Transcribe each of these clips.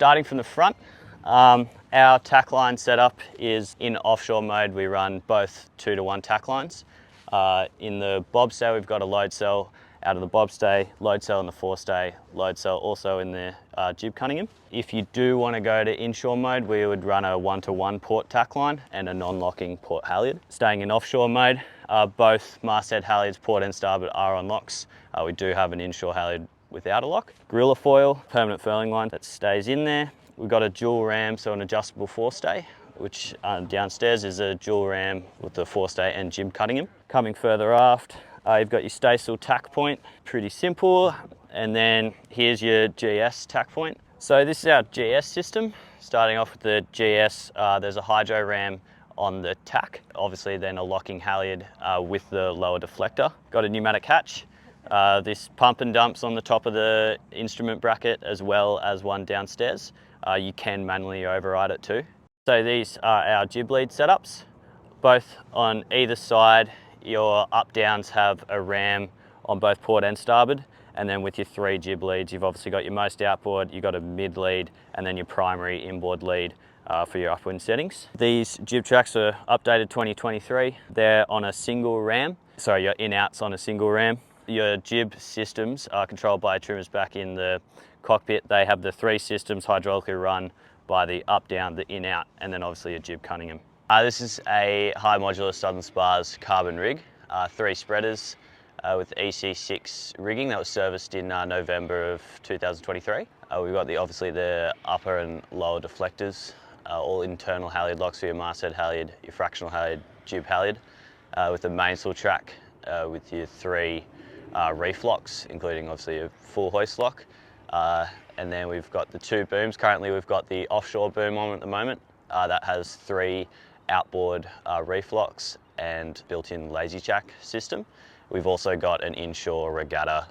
starting from the front, our tack line setup is in offshore mode. We run both 2-to-1 tack lines. In the bobstay, we've got a load cell out of the bobstay, load cell in the forestay, load cell also in the jib Cunningham. If you do want to go to inshore mode, we would run a 1-to-1 port tack line and a non-locking port halyard. Staying in offshore mode, both masthead halyards, port and starboard, are on locks. We do have an inshore halyard without a lock. Gorilla foil, permanent furling line that stays in there. We've got a dual ram, so an adjustable forestay, which downstairs is a dual ram with the forestay and jib Cunningham. Coming further aft, you've got your staysail tack point, pretty simple. And then here's your GS tack point. So this is our GS system. Starting off with the GS, there's a hydro ram on the tack, obviously then a locking halyard with the lower deflector. Got a pneumatic hatch. This pump and dumps on the top of the instrument bracket, as well as one downstairs. You can manually override it too. So these are our jib lead setups. Both on either side, your up downs have a ram on both port and starboard. And then with your 3 jib leads, you've obviously got your most outboard, you've got a mid lead, and then your primary inboard lead for your upwind settings. These jib tracks are updated 2023. They're on a single ram. Sorry, your in-outs on a single ram. Your jib systems are controlled by trimmers back in the cockpit. They have the 3 systems hydraulically run by the up, down, the in, out, and then obviously a jib Cunningham. This is a high modular Southern Spars carbon rig, 3 spreaders with EC6 rigging that was serviced in November of 2023. We've got obviously the upper and lower deflectors, all internal halyard locks for your masthead halyard, your fractional halyard, jib halyard, with the mainsail track with your 3 reef locks, including obviously a full hoist lock. And then we've got the 2 booms. Currently we've got the offshore boom on at the moment. That has 3 outboard reef locks and built-in lazy jack system. We've also got an inshore regatta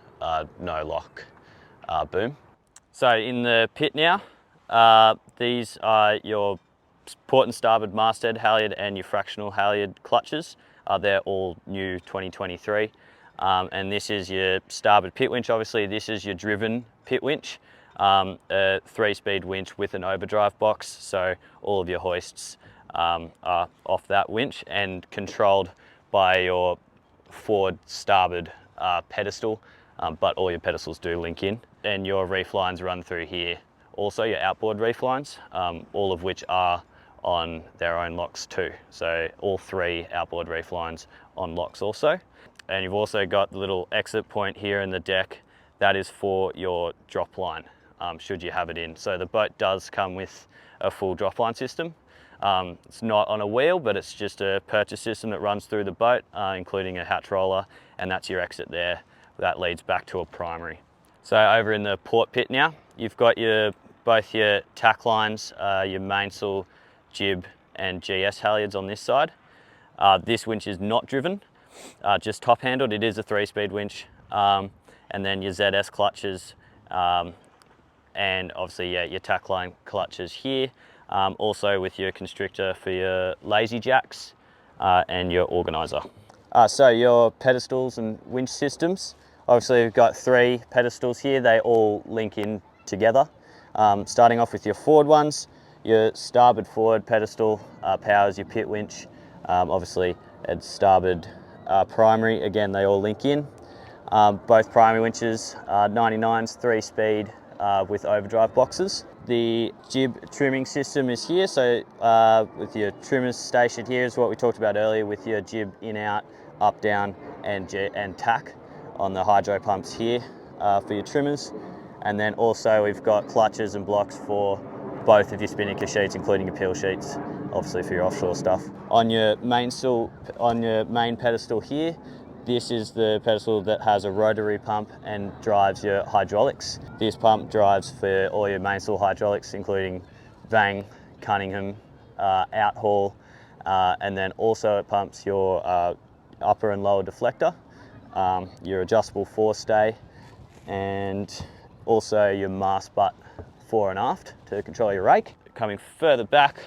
no lock boom. So in the pit now, these are your port and starboard masthead halyard and your fractional halyard clutches. They're all new 2023. And this is your starboard pit winch. Obviously this is your driven pit winch, a 3-speed winch with an overdrive box. So all of your hoists are off that winch and controlled by your forward starboard pedestal, but all your pedestals do link in. And your reef lines run through here. Also your outboard reef lines, all of which are on their own locks too. So all 3 outboard reef lines on locks also. And you've also got the little exit point here in the deck. That is for your drop line, should you have it in. So the boat does come with a full drop line system. It's not on a wheel, but it's just a purchase system that runs through the boat, including a hatch roller, and that's your exit there. That leads back to a primary. So over in the port pit now, you've got both your tack lines, your mainsail, jib, and GS halyards on this side. This winch is not driven, just top handled. It is a 3-speed winch, and then your ZS clutches, and obviously your tack line clutches here. Also with your constrictor for your lazy jacks and your organizer. So your pedestals and winch systems, obviously we've got 3 pedestals here. They all link in together. Starting off with your forward ones, your starboard forward pedestal powers your pit winch. Obviously at starboard primary, again they all link in. Both primary winches are 99s, 3-speed with overdrive boxes. The jib trimming system is here, so with your trimmers stationed here is what we talked about earlier with your jib in, out, up, down, and tack on the hydro pumps here for your trimmers. And then also we've got clutches and blocks for both of your spinnaker sheets, including your peel sheets, obviously for your offshore stuff. On your mainsail, on your main pedestal here, this is the pedestal that has a rotary pump and drives your hydraulics. This pump drives for all your mainsail hydraulics, including Vang, Cunningham, outhaul, and then also it pumps your upper and lower deflector, your adjustable forestay, and also your mast butt fore and aft to control your rake. Coming further back,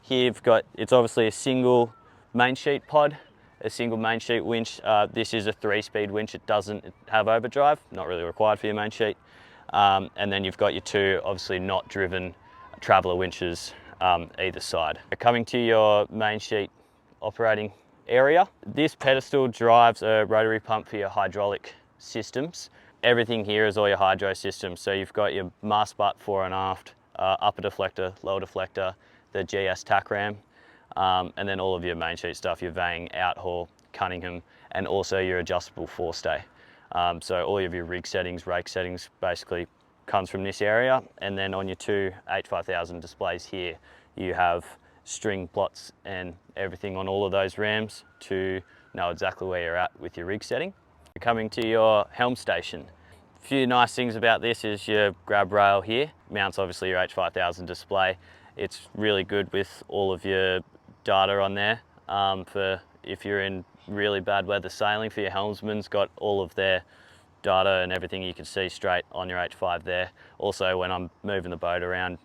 here you've got, it's obviously a single main sheet pod, a single main sheet winch. This is a 3-speed winch. It doesn't have overdrive, not really required for your main sheet. And then you've got your 2, obviously not driven traveller winches either side. Coming to your main sheet operating area, this pedestal drives a rotary pump for your hydraulic systems. Everything here is all your hydro systems. So you've got your mast butt fore and aft, upper deflector, lower deflector, the GS tack ram, and then all of your main sheet stuff, your Vang, Outhaul, Cunningham, and also your adjustable forestay. So all of your rig settings, rake settings basically comes from this area. And then on your two H5000 displays here, you have string plots and everything on all of those rams to know exactly where you're at with your rig setting. Coming to your helm station. A few nice things about this is your grab rail here. Mounts obviously your H5000 display. It's really good with all of your data on there for if you're in really bad weather sailing. For your helmsman's got all of their data and everything you can see straight on your H5 there. Also, when I'm moving the boat around,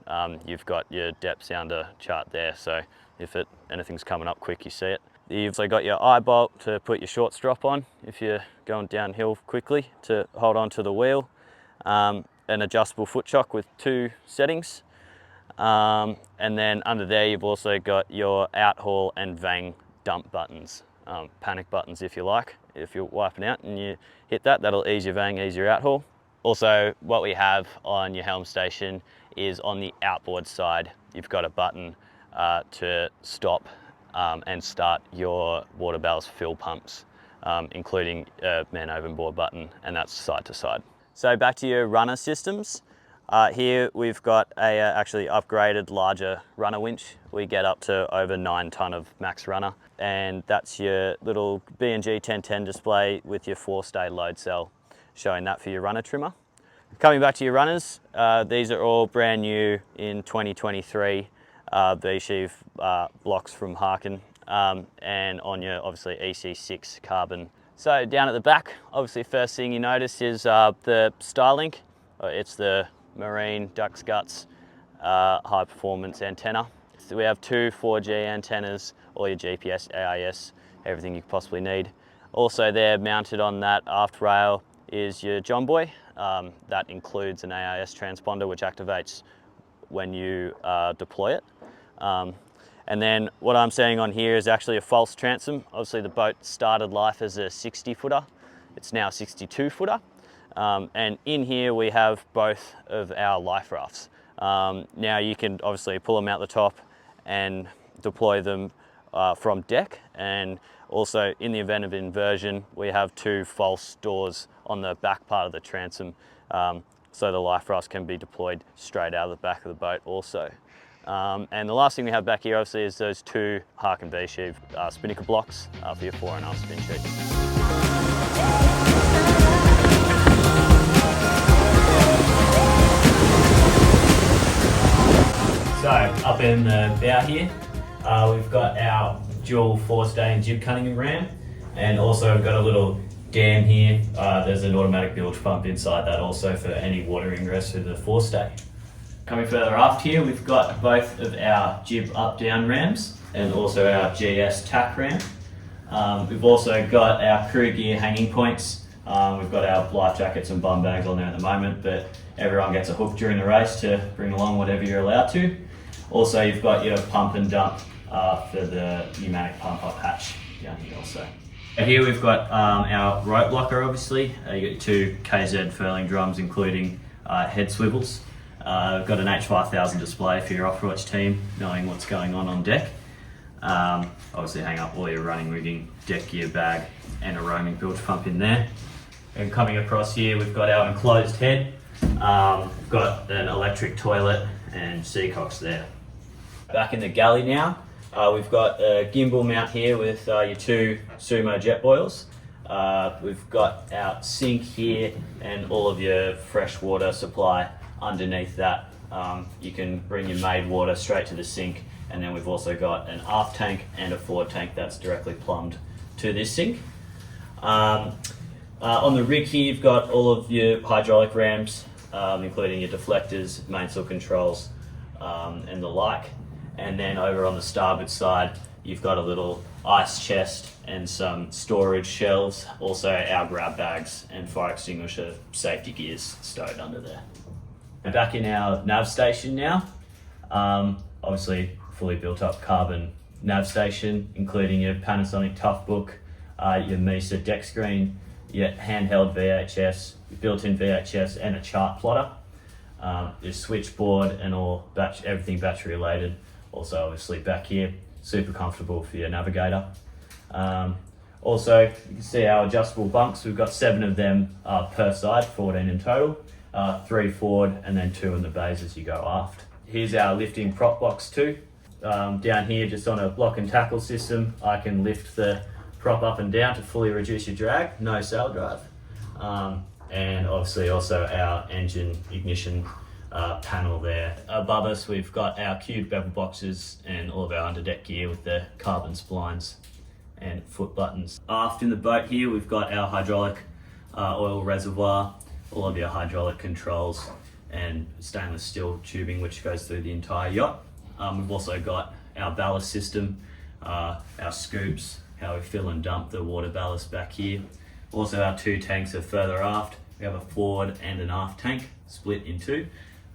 you've got your depth sounder chart there, so if anything's coming up quick, you see it. You've also got your eye bolt to put your short strop on if you're going downhill quickly to hold on to the wheel. An adjustable foot chock with 2 settings. And then under there you've also got your Outhaul and Vang dump buttons, panic buttons if you like. If you're wiping out and you hit that, that'll ease your Vang, ease your Outhaul. Also, what we have on your helm station is on the outboard side, you've got a button to stop and start your water ballast fill pumps, including a man overboard button, and that's side to side. So back to your runner systems. Here we've got a actually upgraded larger runner winch. We get up to over 9 tonne of max runner, and that's your little B&G 1010 display with your forestay load cell showing that for your runner trimmer. Coming back to your runners, these are all brand new in 2023 V-sheave blocks from Harkin, and on your obviously EC6 carbon. So down at the back, obviously first thing you notice is the Starlink. It's the Marine Duck's Guts high performance antenna. So we have 2 4G antennas, all your GPS, AIS, everything you could possibly need. Also there mounted on that aft rail is your John Boy. That includes an AIS transponder which activates when you deploy it. And then what I'm seeing on here is actually a false transom. Obviously the boat started life as a 60 footer. It's now a 62 footer. And in here we have both of our life rafts. Now you can obviously pull them out the top and deploy them from deck, and also in the event of inversion we have 2 false doors on the back part of the transom, so the life rafts can be deployed straight out of the back of the boat also. And the last thing we have back here obviously is those 2 Harkin V-sheave spinnaker blocks for your fore and aft spin sheets. So up in the bow here, we've got our dual forestay and jib Cunningham ram, and also we've got a little dam here. There's an automatic bilge pump inside that also for any water ingress through the forestay. Coming further aft here, we've got both of our jib up-down rams and also our GS tack ram. We've also got our crew gear hanging points. We've got our life jackets and bum bags on there at the moment, but everyone gets a hook during the race to bring along whatever you're allowed to. Also, you've got your pump and dump for the pneumatic pump up hatch down here also. Here we've got our rope blocker obviously. You got 2 KZ furling drums including head swivels. We've got an H5000 display for your off-watch team, knowing what's going on deck. Obviously hang up all your running rigging, deck gear bag and a roaming bilge pump in there. And coming across here we've got our enclosed head. We've got an electric toilet and seacocks there. Back in the galley now, we've got a gimbal mount here with your 2 Sumo jet boils. We've got our sink here and all of your fresh water supply underneath that. You can bring your made water straight to the sink, and then we've also got an aft tank and a forward tank that's directly plumbed to this sink. On the rig here you've got all of your hydraulic rams, including your deflectors, mainsail controls and the like. And then over on the starboard side you've got a little ice chest and some storage shelves, also our grab bags and fire extinguisher safety gears stowed under there. And back in our nav station now, Obviously, fully built up carbon nav station, including your Panasonic Toughbook, your Mesa deck screen, your handheld VHS, your built-in VHS, and a chart plotter. Your switchboard and everything battery related. Also, obviously back here, super comfortable for your navigator. Also, you can see our adjustable bunks. We've got 7 of them per side, 14 in total, 3 forward and then 2 in the bays as you go aft. Here's our lifting prop box too. Down here, just on a block and tackle system, I can lift the prop up and down to fully reduce your drag, no sail drive. And obviously also our engine ignition panel there. Above us, we've got our cube bevel boxes and all of our underdeck gear with the carbon splines and foot buttons. Aft in the boat here, we've got our hydraulic oil reservoir, all of your hydraulic controls, and stainless steel tubing which goes through the entire yacht. We've also got our ballast system, our scoops, how we fill and dump the water ballast back here. Also, our 2 tanks are further aft. We have a forward and an aft tank split in 2.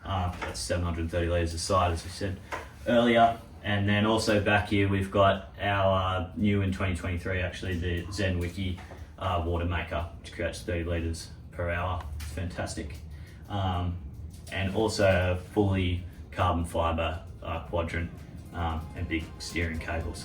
That's 730 litres a side, as we said earlier. And then also back here, we've got our new in 2023, actually, the Zen Wiki water maker, which creates 30 litres per hour. It's fantastic. And also a fully carbon fibre quadrant and big steering cables.